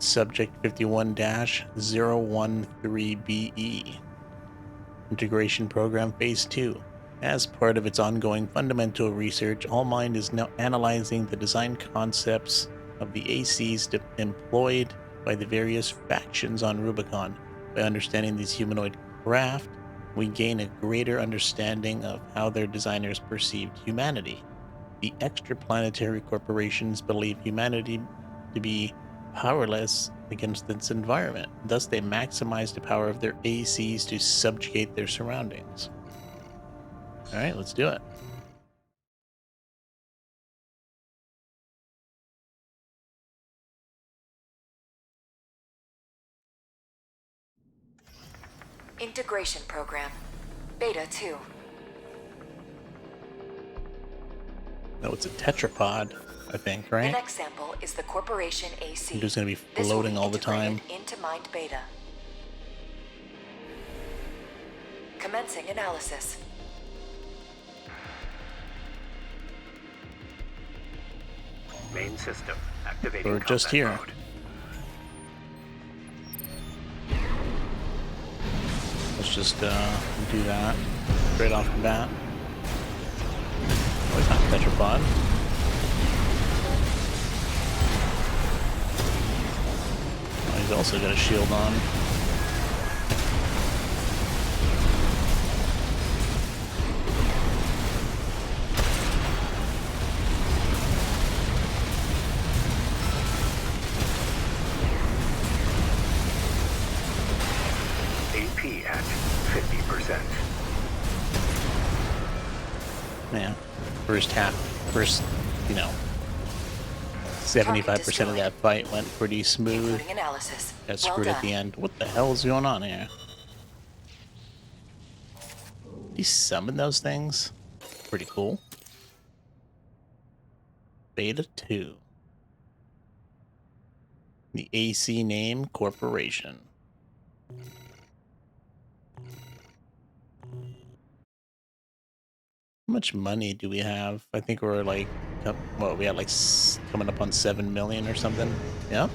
Subject 51-013BE. Integration Program Phase 2. As part of its ongoing fundamental research, Allmind is now analyzing the design concepts of the ACs employed by the various factions on Rubicon. By understanding these humanoid craft, we gain a greater understanding of how their designers perceived humanity. The extraplanetary corporations believe humanity to be powerless against its environment. Thus, they maximize the power of their ACs to subjugate their surroundings. All right, let's do it. Integration Program. Beta 2. No, it's a tetrapod, I think, The right? next sample is the Corporation AC. I'm just going to be This will floating all the time. Into Mind Beta. Commencing analysis. Main system activating. We're just here. Mode. Let's just do that straight off the bat. Oh, it's not tetrapod. Oh, he's also got a shield on. At 50%. Man, first, 75% of that fight went pretty smooth. Analysis. Got screwed at the end. What the hell is going on here? He summoned those things? Pretty cool. Beta 2. The AC name Corporation. How much money do we have? I think we're like, well, we had like coming up on 7 million or something. Yep.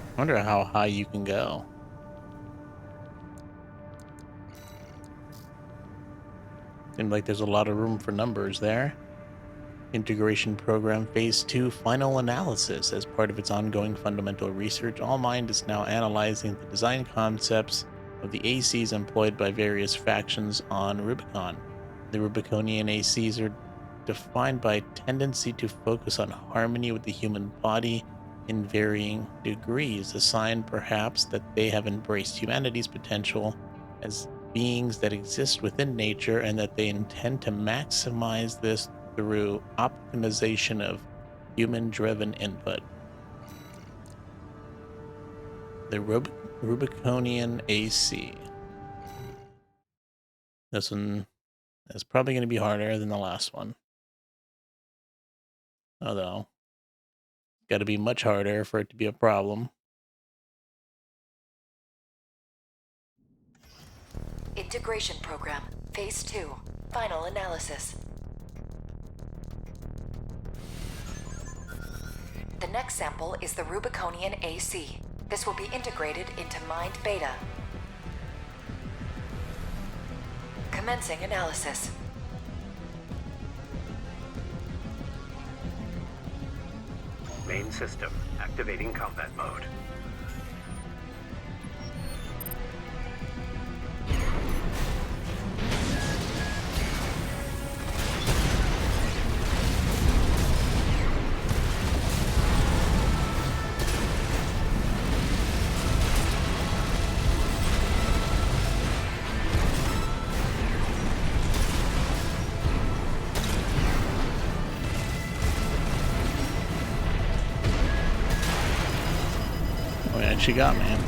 I wonder how high you can go. Seems like there's a lot of room for numbers there. Integration Program Phase 2 Final Analysis. As part of its ongoing fundamental research, Allmind is now analyzing the design concepts of the ACs employed by various factions on Rubicon. The Rubiconian ACs are defined by tendency to focus on harmony with the human body in varying degrees, a sign perhaps that they have embraced humanity's potential as beings that exist within nature and that they intend to maximize this through optimization of human-driven input. The Rubiconian AC. This one is probably going to be harder than the last one. Although, got to be much harder for it to be a problem. Integration Program. Phase 2. Final analysis. The next sample is the Rubiconian AC. This will be integrated into Mind Beta. Commencing analysis. Main system activating combat mode. What you got, man?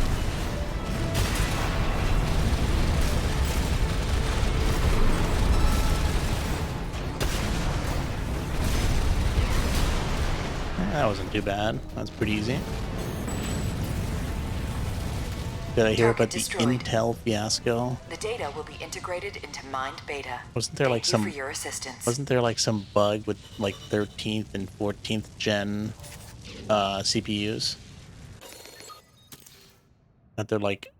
That wasn't too bad. That's pretty easy. Did I hear about the Intel fiasco? The data will be integrated into Mind Beta. Wasn't there like some for your assistance. Wasn't there like some bug with like 13th and 14th gen CPUs. That they're like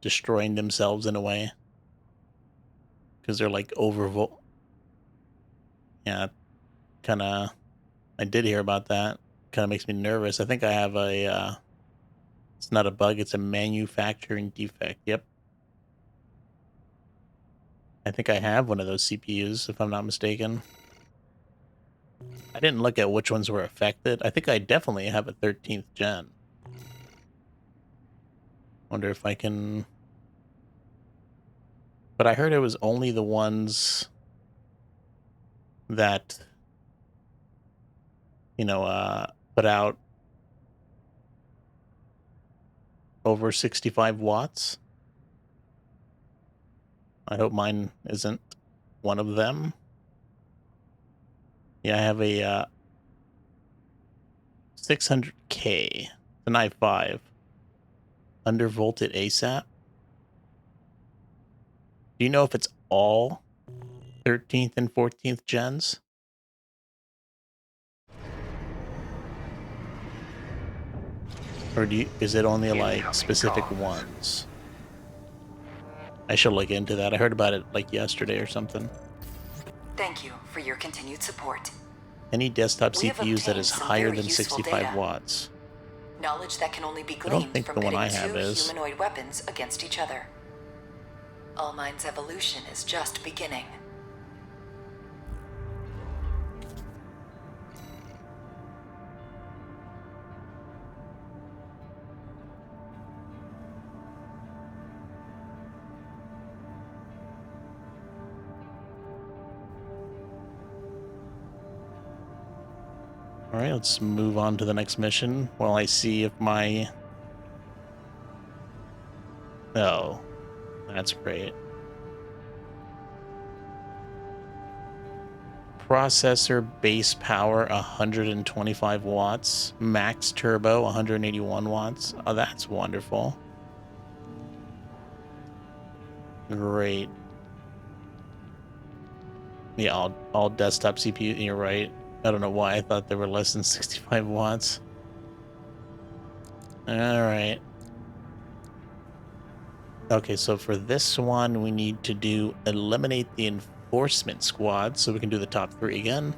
destroying themselves in a way. Because they're like overvolt. Yeah, kind of. I did hear about that. Kind of makes me nervous. I think I have a. It's not a bug. It's a manufacturing defect. Yep. I think I have one of those CPUs, if I'm not mistaken. I didn't look at which ones were affected. I think I definitely have a 13th gen. Wonder if I can. But I heard it was only the ones that, put out over 65 watts. I hope mine isn't one of them. Yeah, I have a 600K, an i5, undervolted ASAP. Do you know if it's all 13th and 14th gens? Or is it only like Incoming specific calls. ones? I should look into that. I heard about it like yesterday or something. Thank you for your continued support. Any desktop We have CPUs that obtained is some higher very than useful 65 data. watts. Knowledge that can only be I don't gleaned think from the one pitting I have two is. humanoid weapons against each other. All Mind's evolution is just beginning. All right, let's move on to the next mission while I see if my... Oh, that's great. Processor base power 125 watts, max turbo 181 watts. Oh, that's wonderful. Great. Yeah, all desktop CPU. You're right. I don't know why I thought they were less than 65 watts. All right. Okay, so for this one, we need to do eliminate the enforcement squad, so we can do the top 3 again.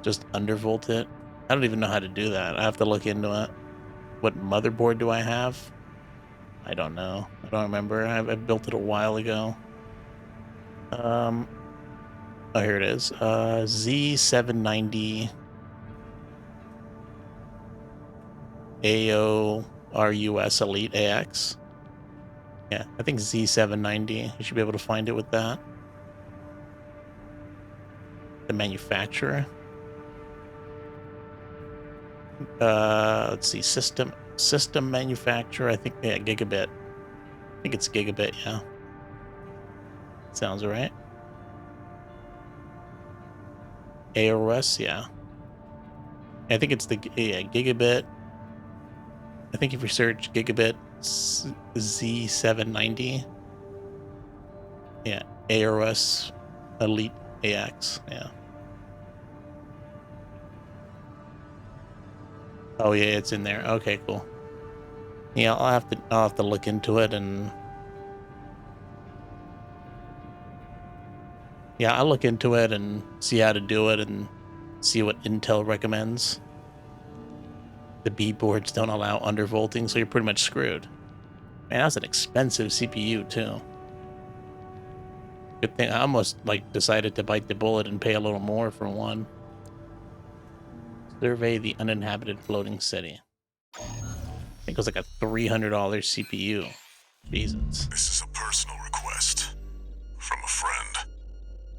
Just undervolt it. I don't even know how to do that. I have to look into it. What motherboard do I have? I don't know. I don't remember. I built it a while ago. Oh, here it is. Z790 AORUS Elite AX. Yeah, I think Z790. You should be able to find it with that. The manufacturer. Let's see. System manufacturer. I think, yeah, Gigabit. I think it's Gigabit, yeah. Sounds right. AORUS, yeah. I think it's the Gigabit. I think if you search Gigabit Z790, yeah, AORUS Elite AX, yeah. Oh yeah, it's in there. Okay, cool. Yeah, I'll have to look into it, and yeah, I'll look into it and see how to do it and see what Intel recommends. The B boards don't allow undervolting, so you're pretty much screwed. Man, that's an expensive CPU too. Good thing I almost decided to bite the bullet and pay a little more for one. Survey the uninhabited floating city. I think it was like a $300 CPU. Jesus. This is a personal request from a friend.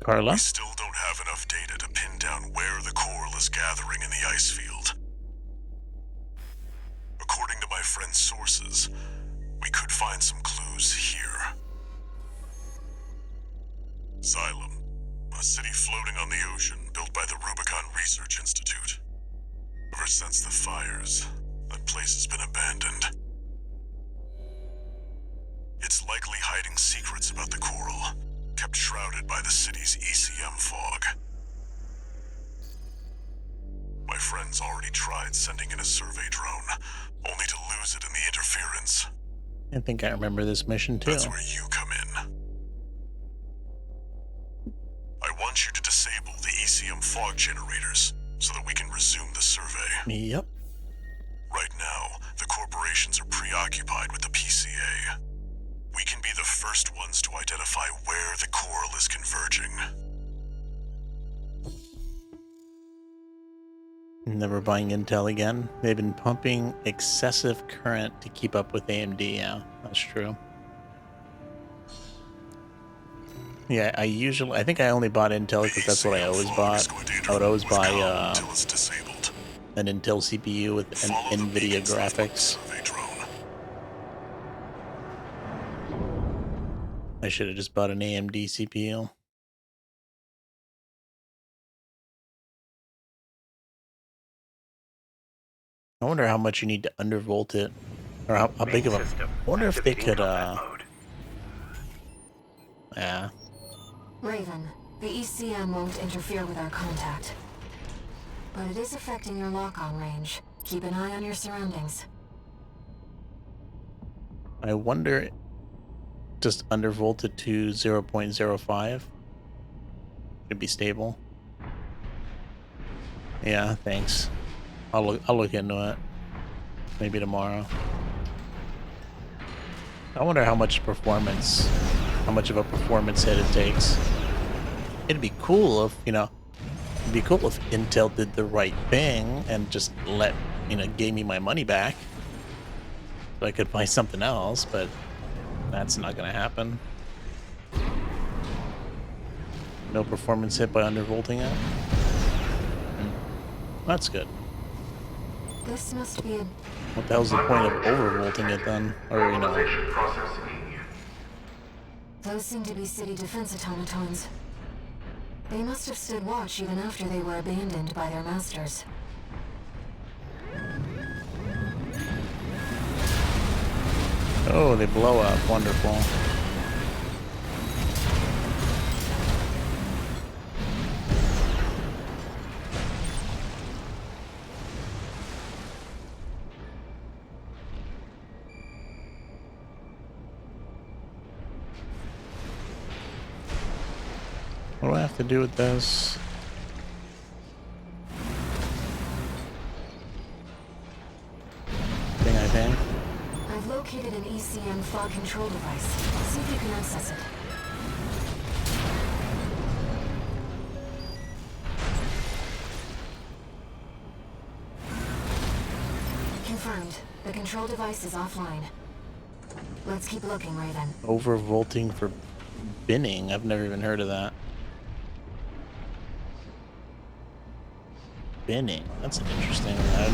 Carla? We still don't have enough data to pin down where the coral is gathering in the ice field. According to my friend's sources, we could find some clues here. Xylem, a city floating on the ocean built by the Rubicon Research Institute. Ever since the fires, that place has been abandoned. It's likely hiding secrets about the coral, kept shrouded by the city's ECM fog. tried sending in a survey drone, only to lose it in the interference. I think I remember this mission too. That's where you come in. I want you to disable the ECM fog generators so that we can resume the survey. Yep. Right now, the corporations are preoccupied with the PCA. We can be the first ones to identify where the coral is converging. Never buying Intel again. They've been pumping excessive current to keep up with AMD. Yeah, that's true. Yeah, I think I only bought Intel because that's what I always bought. I would always buy an Intel CPU with an NVIDIA graphics. I should have just bought an AMD CPU. I wonder how much you need to undervolt it, or how big of a. I wonder if they could. Yeah. Raven, the ECM won't interfere with our contact, but it is affecting your lock-on range. Keep an eye on your surroundings. I wonder. Just undervolt it to 0.05. Should be stable. Yeah, thanks. I'll look into it. Maybe tomorrow. I wonder how much of a performance hit it takes. It'd be cool if, it'd be cool if Intel did the right thing and just gave me my money back so I could buy something else, but that's not gonna happen. No performance hit by undervolting it. That's good. This must be a... What the hell's the point of overvolting it then? Or, Those seem to be city defense automatons. They must have stood watch even after they were abandoned by their masters. Oh, they blow up. Wonderful. What do I have to do with this? Thing, I think. I've located an ECM fog control device. See if you can access it. Confirmed. The control device is offline. Let's keep looking, Raven. Overvolting for binning? I've never even heard of that. Binning? That's an interesting one.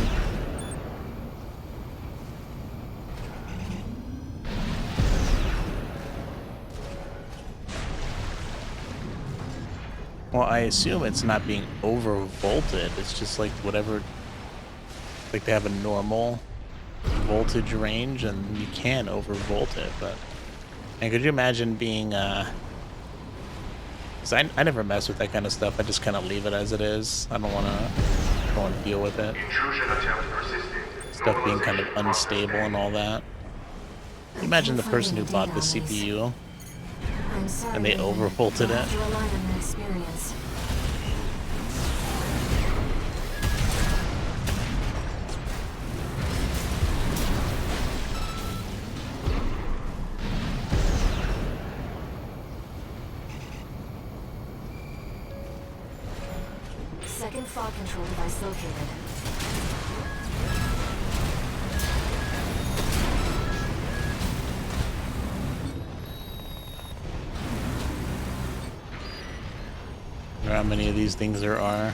Well, I assume it's not being overvolted. It's just like whatever, like they have a normal voltage range and you can overvolt it, but and could you imagine being because I never mess with that kind of stuff. I just kind of leave it as it is. I don't want to deal with it. Stuff being kind of unstable and all that. Can you imagine the person who bought the CPU and they overvolted it? Second fog control device located. How many of these things there are?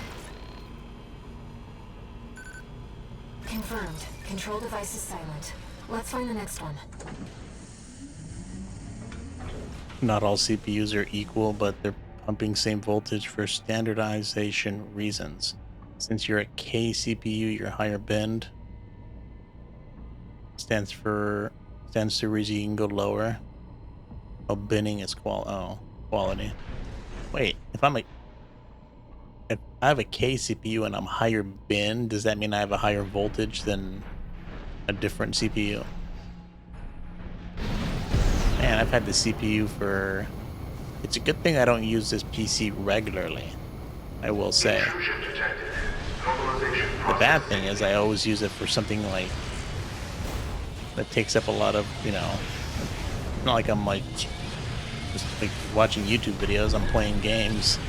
Confirmed. Control device is silent. Let's find the next one. Not all CPUs are equal, but they're pumping same voltage for standardization reasons. Since you're a K CPU, your higher bend stands to reason you can go lower. While binning is quality. Wait, if I'm a if I have a K CPU and I'm higher bin, does that mean I have a higher voltage than a different CPU? Man, I've had the CPU for... It's a good thing I don't use this PC regularly, I will say. The bad thing is I always use it for something like that takes up a lot of, you know, not like I'm like just like watching YouTube videos, I'm playing games.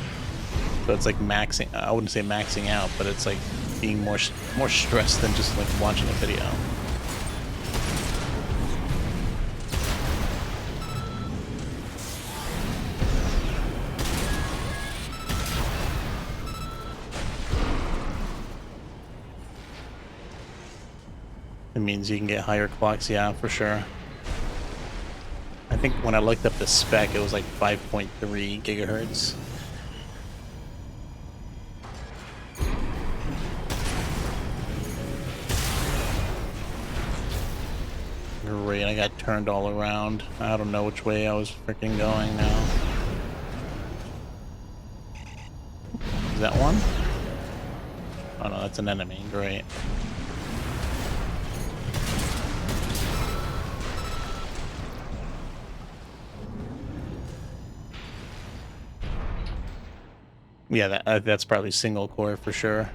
So it's like maxing, I wouldn't say maxing out, but it's like being more stressed than just like watching a video. It means you can get higher clocks, yeah, for sure. I think when I looked up the spec, it was like 5.3 gigahertz. Great, I got turned all around. I don't know which way I was freaking going now. Is that one? Oh no, that's an enemy. Great. Yeah, that's probably single core for sure.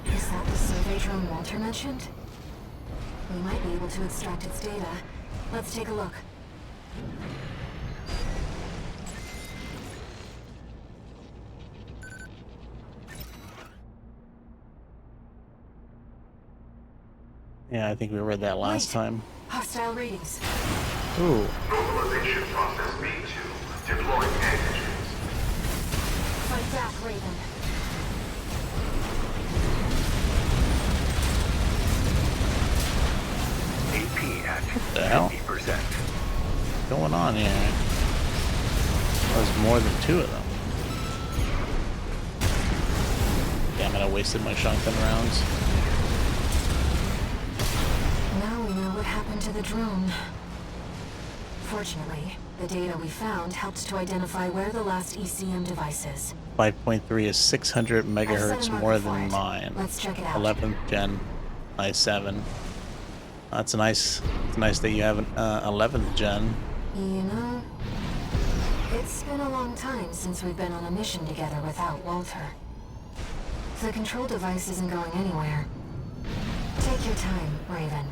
Is that the survey drone Walter mentioned? We might be able to extract its data. Let's take a look. Yeah, I think we read that last time. Hostile readings. Ooh. Mobilization process B2. Deploying antigens. Fight back, Raven. AP at the hell? 50%. What's going on here? There's more than two of them. Damn it, I wasted my shotgun rounds. Now we know what happened to the drone. Fortunately, the data we found helped to identify where the last ECM device is. 5.3 is 600 megahertz more than mine. Let's check it out. 11th gen i7. That's nice. It's nice that you have an 11th gen. You know, it's been a long time since we've been on a mission together without Walter. The control device isn't going anywhere. Take your time, Raven.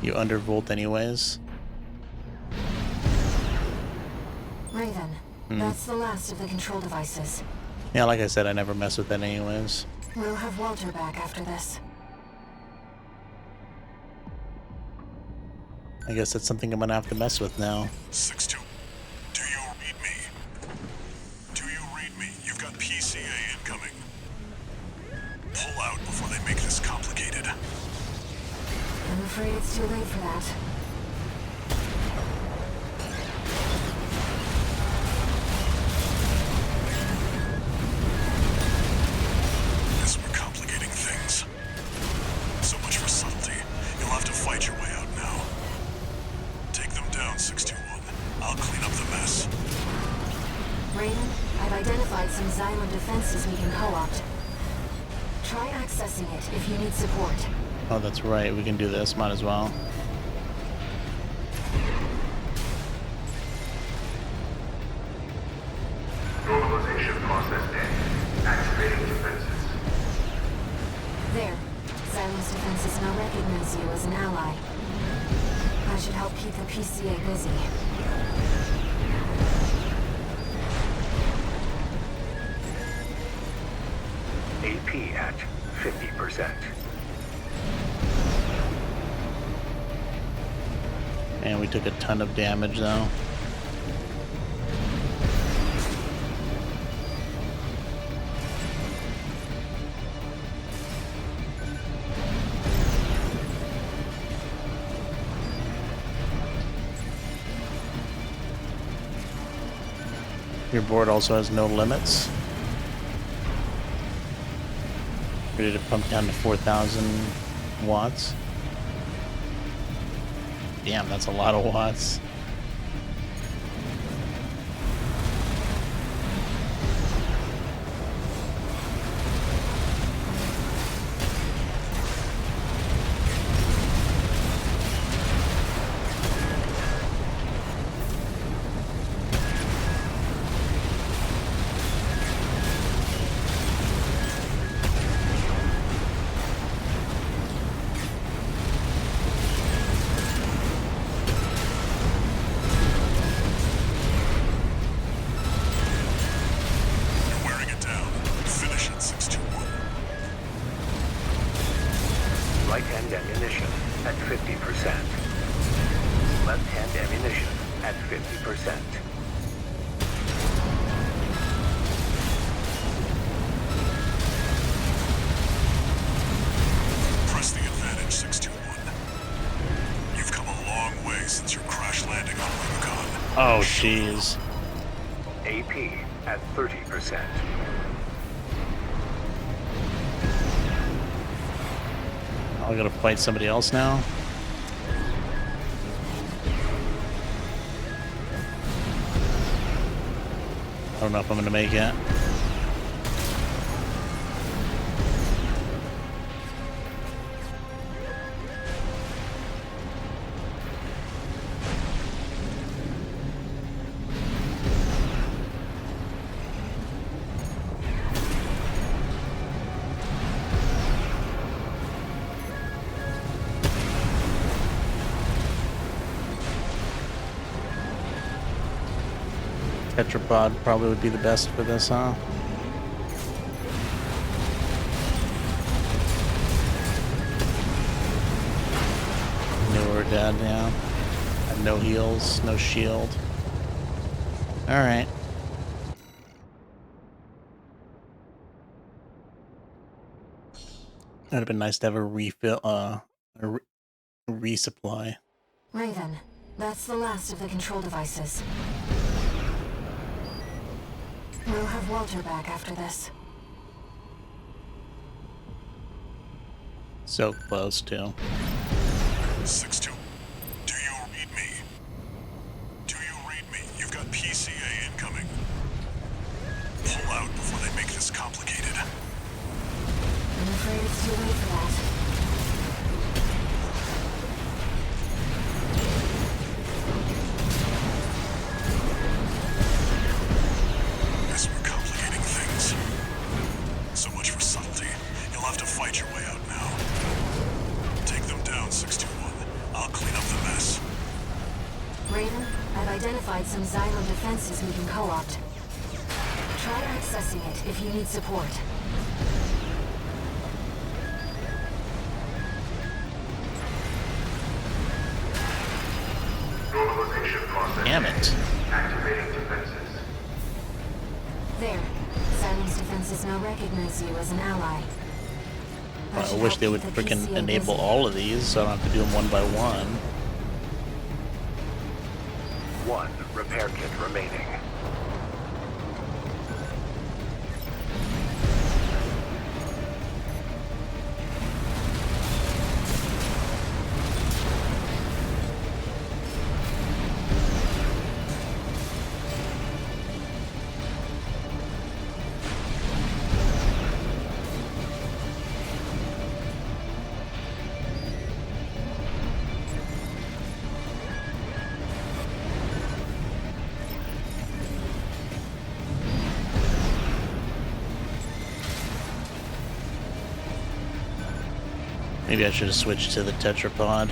You undervolt anyways. Raven, that's the last of the control devices. Yeah, like I said, I never mess with that anyways. We'll have Walter back after this. I guess that's something I'm gonna have to mess with now. 6-2. Do you read me? Do you read me? You've got PCA incoming. Pull out before they make this complicated. I'm afraid it's too late for that. Guess we're complicating things. So much for subtlety. You'll have to fight your way out now. Take them down, 621. I'll clean up the mess. Raven, I've identified some Xylem defenses we can co-opt. Try accessing it if you need support. Oh, that's right. We can do this. Might as well. Mobilization process A. Activating defenses. There. Xylem's defenses now recognize you as an ally. I should help keep the PCA busy. AP at 50%. And we took a ton of damage though. Your board also has no limits. Ready to pump down to 4,000 watts. Damn, that's a lot of watts. You're wearing it down. Finish it, 621. Right-hand ammunition at 50%. Left-hand ammunition at 50%. Press the advantage, 621. You've come a long way since your crash landing on Rubicon. Oh, jeez. AP at 30%. I gotta fight somebody else now. I don't know if I'm gonna make it. Tetrapod probably would be the best for this, huh? No, we're dead, yeah. Have no heals, no shield. Alright. That'd have been nice to have a refill, resupply. Raven, that's the last of the control devices. We'll have Walter back after this. So close, too. 6-2. Do you read me? Do you read me? You've got PCA incoming. Pull out before they make this complicated. I'm afraid it's too late for that. Guess we're complicating things. So much for subtlety. You'll have to fight your way out now. Take them down, 621. I'll clean up the mess. Raven, I've identified some Xylem defenses we can co-opt. Try accessing it if you need support. Normalization process. Damn it. Activating defenses. There. Xylem's defenses now recognize you as an ally. That I should wish help they keep would the freaking PCA enable busy. all of these so I don't have to do them one by one. 1 repair kit remaining. Maybe I should have switched to the tetrapod.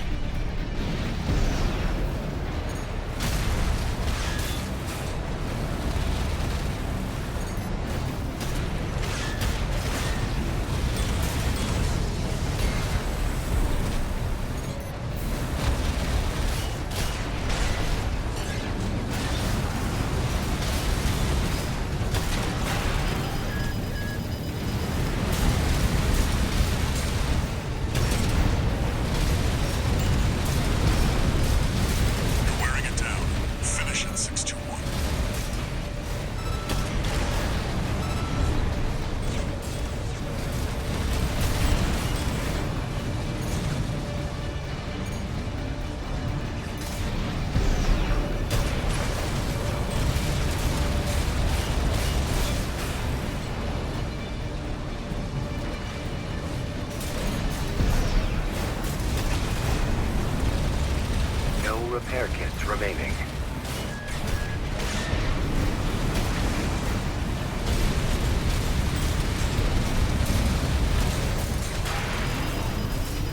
repair kits remaining.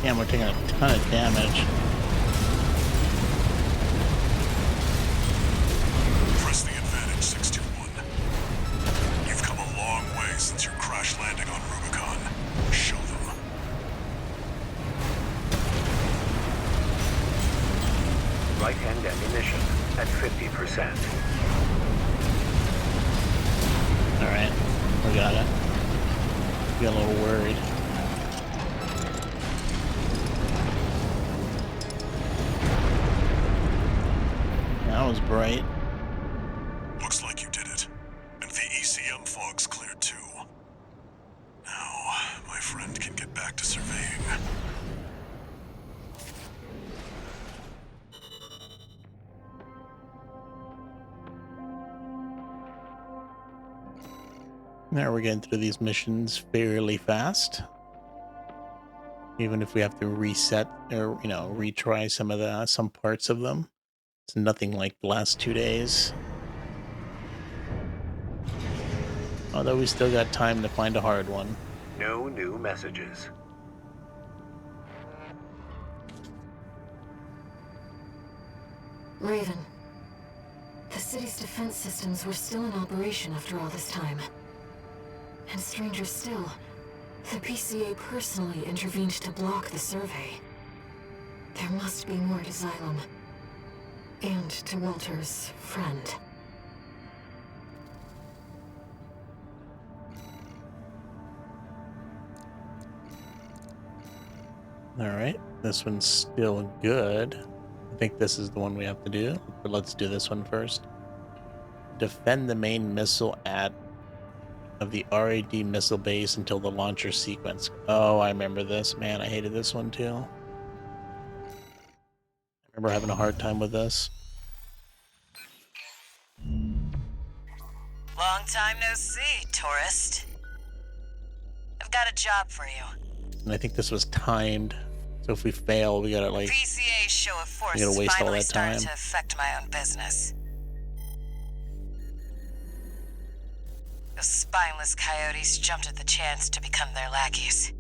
Damn, we're taking a ton of damage. Press the advantage, 621. You've come a long way since your crash landing on Rubicon. Show them. Right-hand ammunition at 50%. Alright, we got it. We got a little worried. That was bright. Looks like you did it. And the ECM fog's cleared too. Now, my friend can get back to surveying. Now we're getting through these missions fairly fast. Even if we have to reset or, retry some parts of them. It's nothing like the last 2 days. Although we still got time to find a hard one. No new messages. Raven. The city's defense systems were still in operation after all this time. And stranger still, the PCA personally intervened to block the survey. There must be more to Xylem. And to Walter's friend. Alright, this one's still good. I think this is the one we have to do, but let's do this one first. Defend the main missile of the RAD missile base until the launcher sequence. Oh, I remember this. Man, I hated this one too. I remember having a hard time with this. Long time no see, tourist. I've got a job for you. And I think this was timed. So if we fail, we gotta PCA's show of force we gotta is waste all finally that starting time. to affect my own business. Those spineless coyotes jumped at the chance to become their lackeys.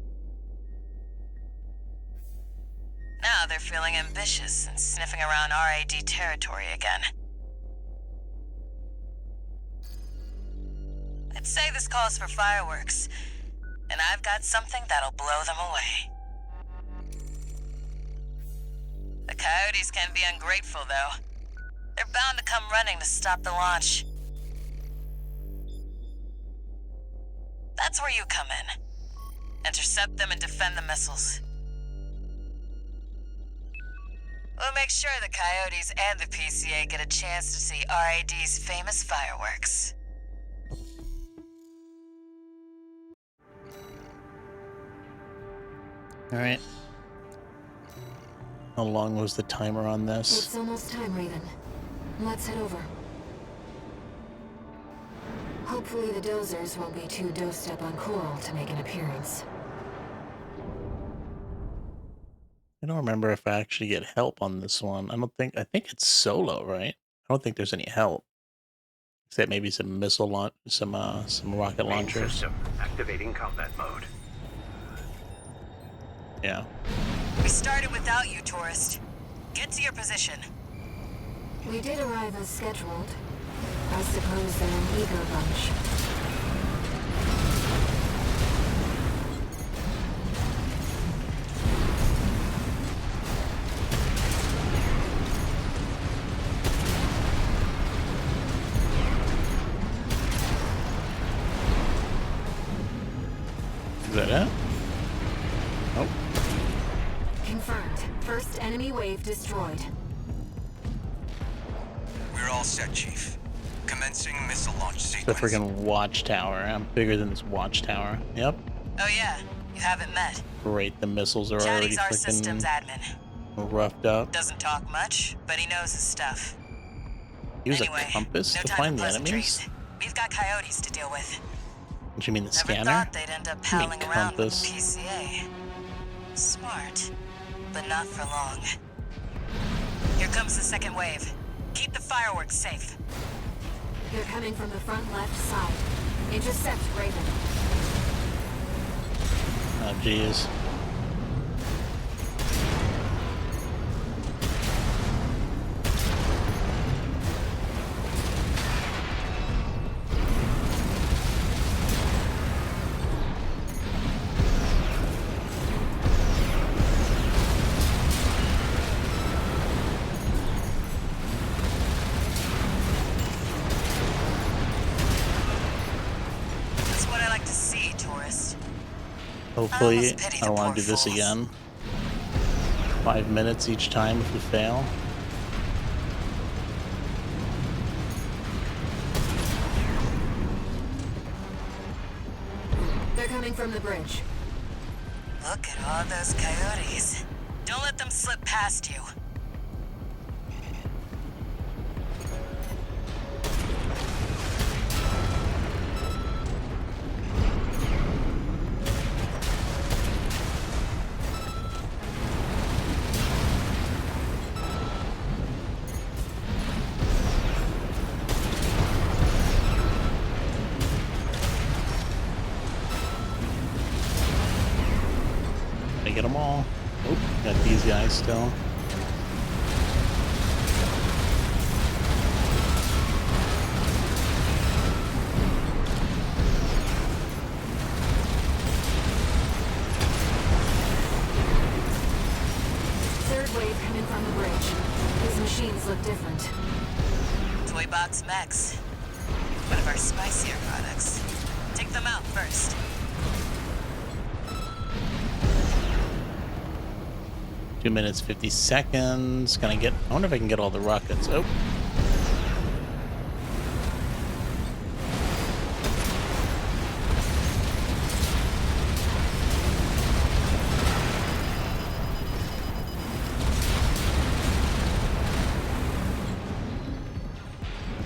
Now they're feeling ambitious and sniffing around RAD territory again. I'd say this calls for fireworks, and I've got something that'll blow them away. The coyotes can be ungrateful, though. They're bound to come running to stop the launch. That's where you come in. Intercept them and defend the missiles. We'll make sure the coyotes and the PCA get a chance to see RAD's famous fireworks. Alright. How long was the timer on this? It's almost time, Raven. Let's head over. Hopefully the dozers won't be too dosed up on Coral to make an appearance. I don't remember if I actually get help on this one. I think it's solo, right? I don't think there's any help. Except maybe some missile launch, some rocket Main launchers. system activating combat mode. Yeah. We started without you, tourist. Get to your position. We did arrive as scheduled. I suppose they're an eager bunch. Is that it? Oh, Confirmed. First enemy wave destroyed. We're all set, Chief. Commencing missile launch the sequence. freaking watchtower. I'm bigger than this watchtower. Yep. Oh yeah, you haven't met. Great. The missiles are already Chatty's our systems freaking admin. roughed up. Doesn't talk much, but he knows his stuff. Use Anyway, a compass no to time find for the enemies? pleasantries. We've got coyotes to deal with. What you mean, the Never scanner? thought they'd end up You mean palling around with compass? the PCA. Smart, but not for long. Here comes the second wave. Keep the fireworks safe. They're coming from the front left side. Intercept Raven. Oh, jeez. That's what I like to see, tourist. Hopefully, almost pity I the don't want poor to do this fools. again. 5 minutes each time if we fail. They're coming from the bridge. Look at all those coyotes. Don't let them slip past you. I get them all. Oh, got these guys still. Third wave coming from the bridge. These machines look different. Toy Box Mechs. One of our spicier products. Take them out first. 2 minutes, 50 seconds. Can I get... I wonder if I can get all the rockets. Oh.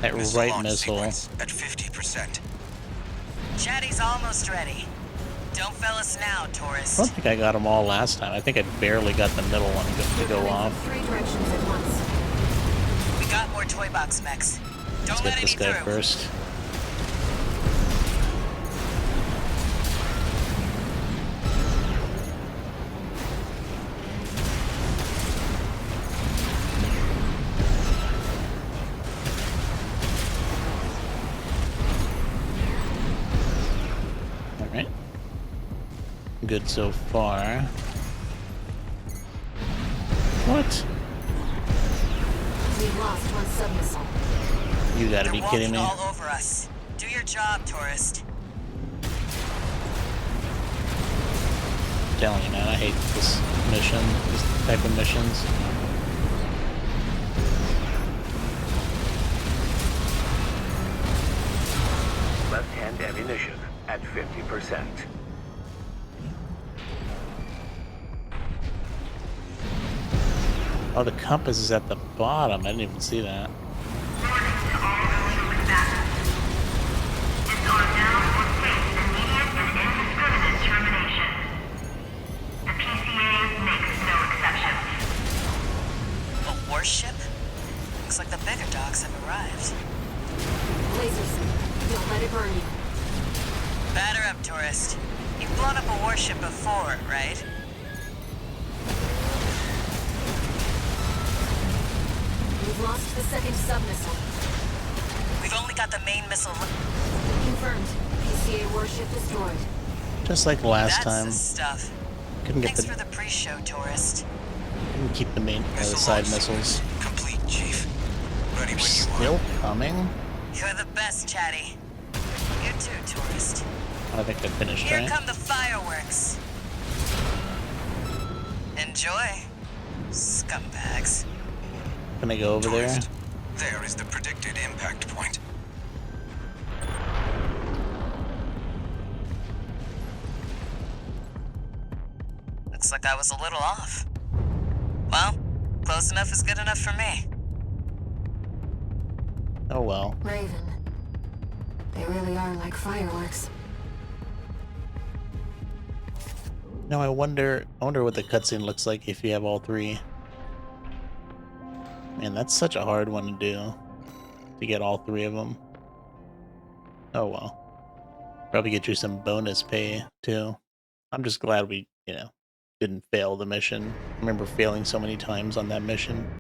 That right launch missile. sequence at 50%. Chatty's almost ready. Don't fail us now, I don't tourist. think I got them all last time. I think I barely got the middle one to They're go coming off. from 3 directions at once. We got more Toy Box Mechs. Let's Don't get let this any guy through. first. Alright. Good so far. What? We've lost one submissile. You gotta They're be walking kidding me. all over us. Do your job, tourist. I'm telling you, man, I hate this mission, this type of missions. Left-hand ammunition at 50%. Oh, the compass is at the bottom. I didn't even see that. A warship? Looks like the bigger dogs have arrived. Lasers. Don't let it burn you. Batter up, tourist. You've blown up a warship before, right? We've lost the second submissile. We've only got the main missile. Confirmed. PCA warship destroyed. Just like last That's time. the stuff. Couldn't get Thanks the... for the pre-show, tourist. Couldn't keep the main... the Missile side launch missiles. sequence complete, Chief. Ready when you Still are. coming? You're the best, Chatty. You too, tourist. I think I finished, Here right? come the fireworks. Enjoy, scumbags. Can I go over there? Tourist, there is the predicted impact point. Looks like I was a little off. Well, close enough is good enough for me. Oh well. Raven. They really are like fireworks. Now I wonder what the cutscene looks like if you have all three. Man, that's such a hard one to do, to get all 3 of them. Oh, well. Probably get you some bonus pay, too. I'm just glad we, didn't fail the mission. I remember failing so many times on that mission.